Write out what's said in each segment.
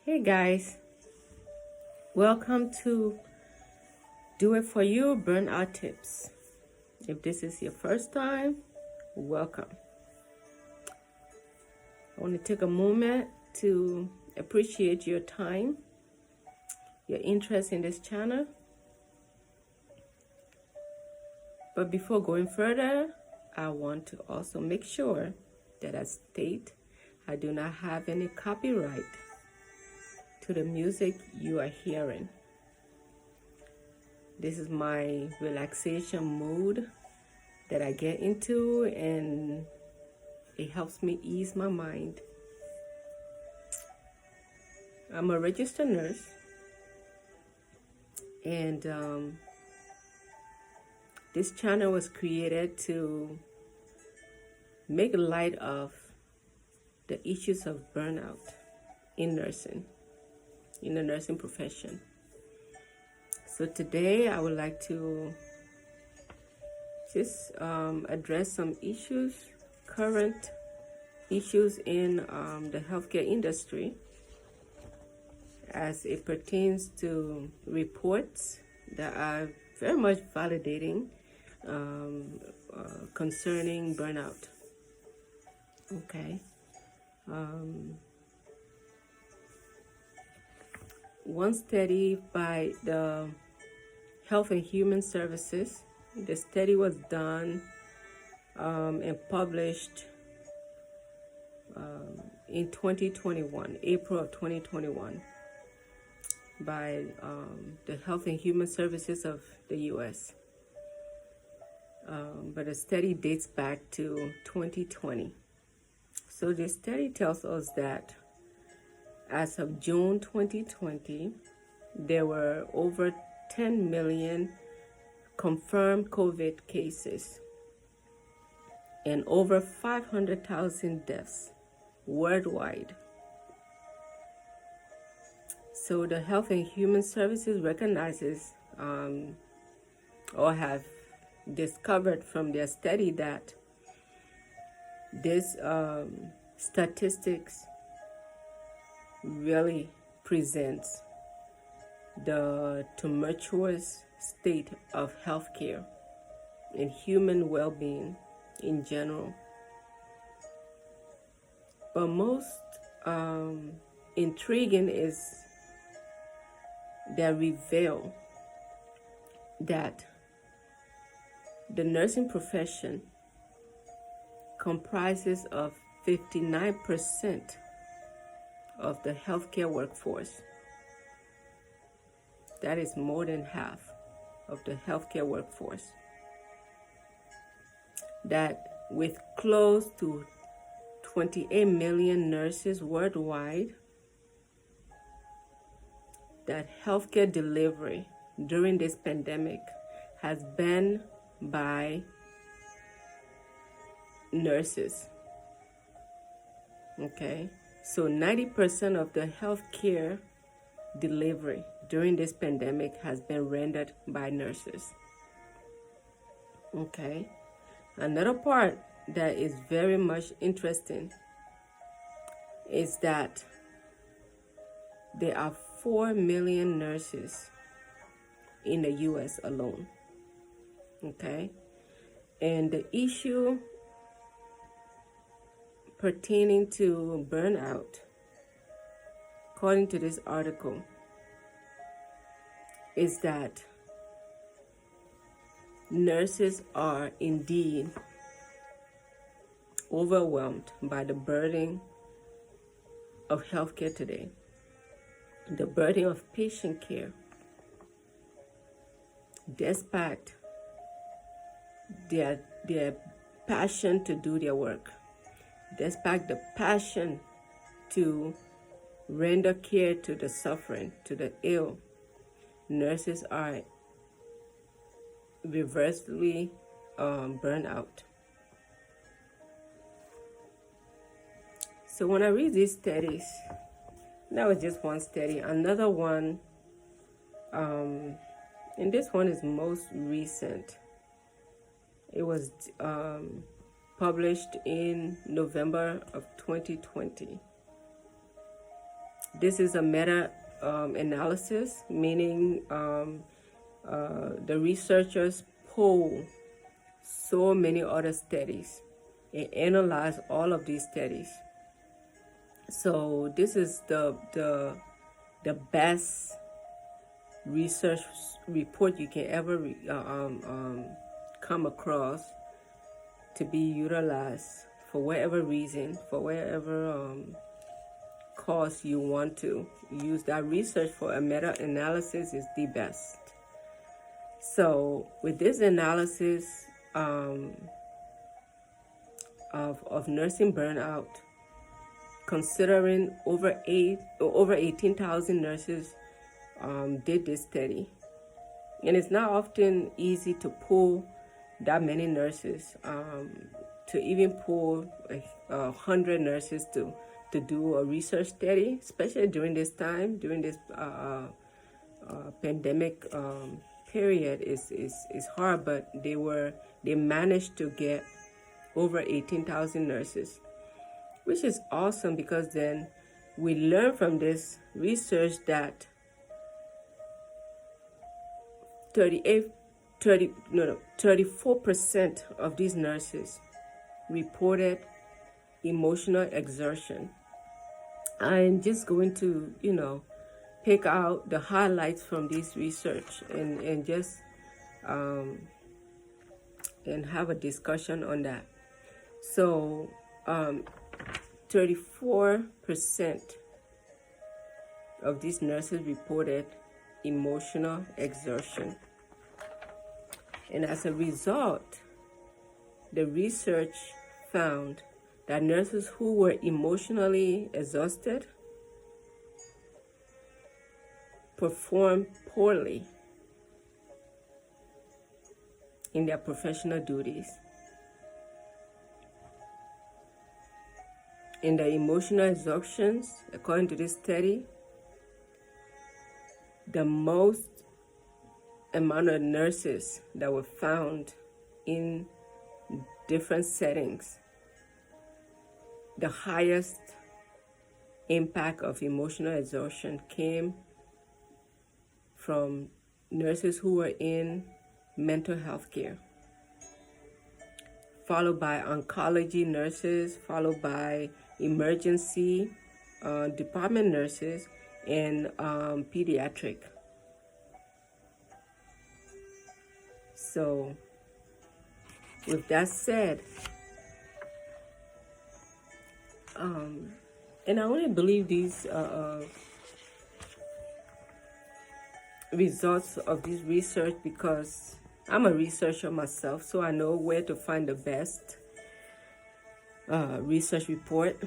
Hey guys, welcome to Do It For You Burnout Tips. If this is your first time, welcome. I want to take a moment to appreciate your time, your interest in this channel. But before going further, I want to also make sure that I state I do not have any copyright to the music you are hearing. This is my relaxation mood that I get into, and it helps me ease my mind. I'm a registered nurse, and this channel was created to make light of the issues of burnout in nursing, in the nursing profession. So today I would like to just address some issues, current issues in the healthcare industry as it pertains to reports that are very much validating concerning burnout. Okay. One study by the Health and Human Services, the study was done and published in 2021, April of 2021, by the Health and Human Services of the U.S. But the study dates back to 2020. So the study tells us that as of June 2020, there were over 10 million confirmed COVID cases and over 500,000 deaths worldwide. So the Health and Human Services recognizes or have discovered from their study that this statistics really presents the tumultuous state of healthcare and human well-being in general. But most intriguing is that reveal that the nursing profession comprises of 59% of the healthcare workforce. That is more than half of the healthcare workforce. That with close to 28 million nurses worldwide, that healthcare delivery during this pandemic has been by nurses. Okay, so 90% of the healthcare delivery during this pandemic has been rendered by nurses. Okay, another part that is very much interesting is that there are 4 million nurses in the US alone. Okay, and the issue pertaining to burnout, according to this article, is that nurses are indeed overwhelmed by the burden of healthcare today, the burden of patient care, despite their passion to do their work, despite the passion to render care to the suffering, to the ill. Nurses are reversely burned out. So when I read these studies, that was just one study. Another one, and this one is most recent. It was published in November of 2020 This is a meta analysis, meaning the researchers poll so many other studies and analyze all of these studies. So this is the best research report you can ever come across to be utilized for whatever reason, for whatever cause you want to use that research for. A meta-analysis is the best. So with this analysis of nursing burnout, considering over 18,000 nurses did this study, and it's not often easy to pull that many nurses, to even pull 100 nurses to do a research study, especially during this time, during this pandemic period is hard, but they managed to get over 18,000 nurses, which is awesome, because then we learn from this research that 34% of these nurses reported emotional exertion. I'm just going to, pick out the highlights from this research and just and have a discussion on that. So 34% of these nurses reported emotional exertion. And as a result, the research found that nurses who were emotionally exhausted performed poorly in their professional duties. In the emotional exhaustions, according to this study, the most amount of nurses that were found in different settings, the highest impact of emotional exhaustion came from nurses who were in mental health care, followed by oncology nurses, followed by emergency department nurses, and pediatric. So with that said, and I only believe these results of this research because I'm a researcher myself, so I know where to find the best research report.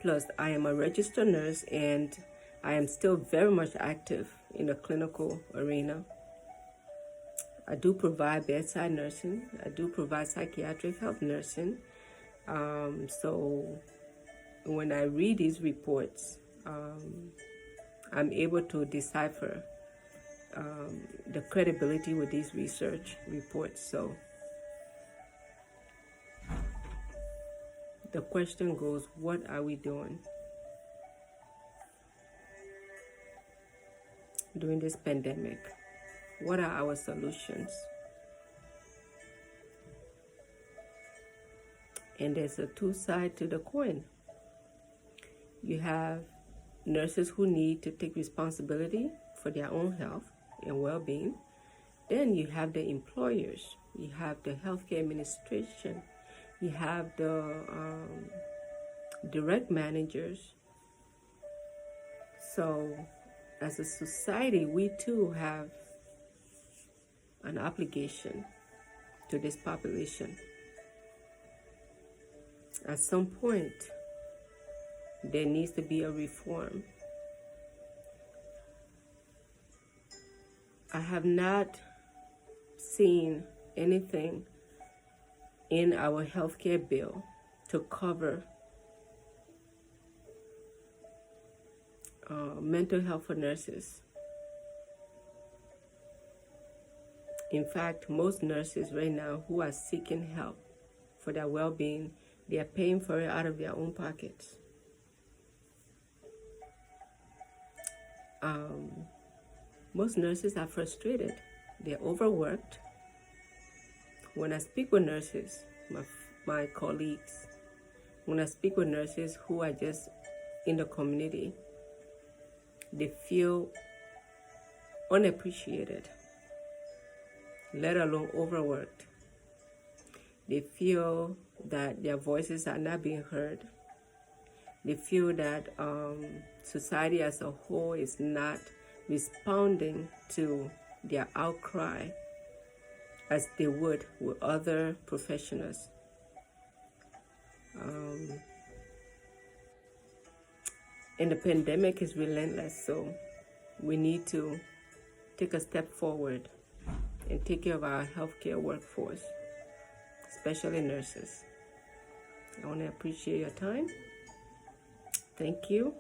Plus, I am a registered nurse and I am still very much active in the clinical arena. I do provide bedside nursing. I do provide psychiatric health nursing. So when I read these reports, I'm able to decipher the credibility with these research reports. So the question goes, what are we doing during this pandemic? What are our solutions? And there's a two sides to the coin. You have nurses who need to take responsibility for their own health and well-being. Then you have the employers. You have the healthcare administration. You have the direct managers. So as a society, we too have an obligation to this population. At some point, there needs to be a reform. I have not seen anything in our healthcare bill to cover mental health for nurses. In fact, most nurses right now who are seeking help for their well-being, they are paying for it out of their own pockets. Most nurses are frustrated. They're overworked. When I speak with nurses, my colleagues, when I speak with nurses who are just in the community, they feel unappreciated, let alone overworked. They feel that their voices are not being heard. They feel that society as a whole is not responding to their outcry as they would with other professionals. And the pandemic is relentless, so we need to take a step forward and take care of our healthcare workforce, especially nurses. I want to appreciate your time. Thank you.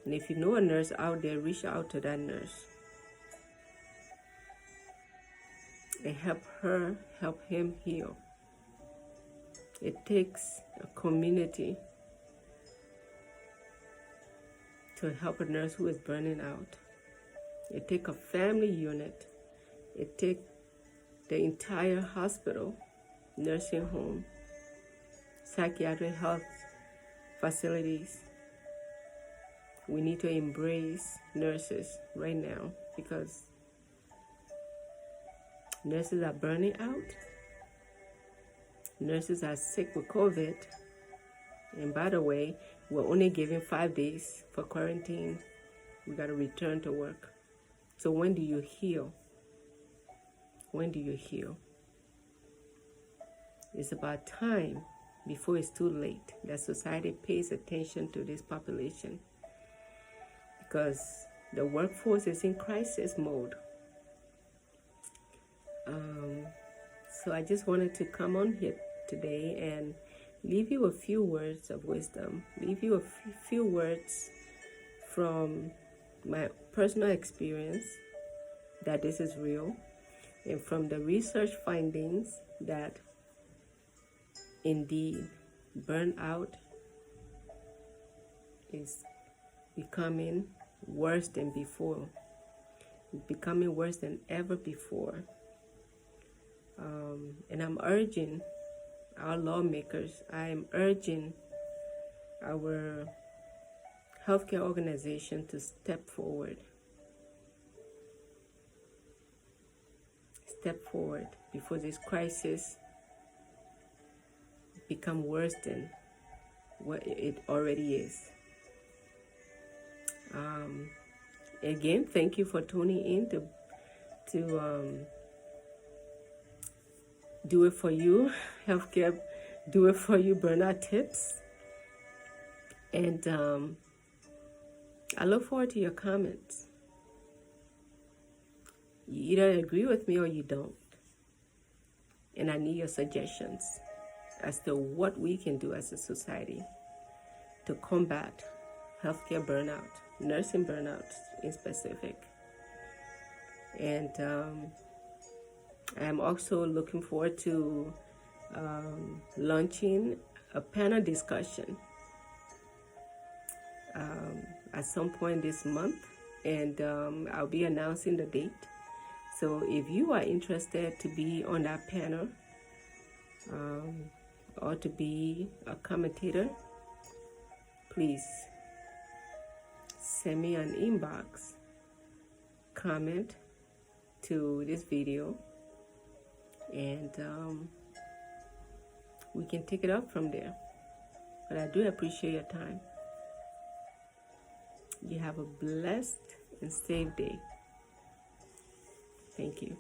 And if you know a nurse out there, reach out to that nurse and help her, help him heal. It takes a community to help a nurse who is burning out. It takes a family unit. It takes the entire hospital, nursing home, psychiatric health facilities. We need to embrace nurses right now because nurses are burning out. Nurses are sick with COVID. And by the way, we're only given 5 days for quarantine. We got to return to work. So when do you heal? When do you heal? It's about time before it's too late that society pays attention to this population, because the workforce is in crisis mode. So I just wanted to come on here today and leave you a few words of wisdom, leave you a few words from my personal experience that this is real, and from the research findings that indeed burnout is becoming worse than before, becoming worse than ever before. And I'm urging our lawmakers, I'm urging our healthcare organization to step forward. Step forward before this crisis become worse than what it already is. Again, thank you for tuning in to Do It For You, Healthcare Do It For You Burnout Tips. And I look forward to your comments. You either agree with me or you don't. And I need your suggestions as to what we can do as a society to combat healthcare burnout, nursing burnout in specific. And I'm also looking forward to launching a panel discussion at some point this month, and I'll be announcing the date. So if you are interested to be on that panel or to be a commentator, please send me an inbox comment to this video, and we can take it up from there. But I do appreciate your time. You have a blessed and safe day. Thank you.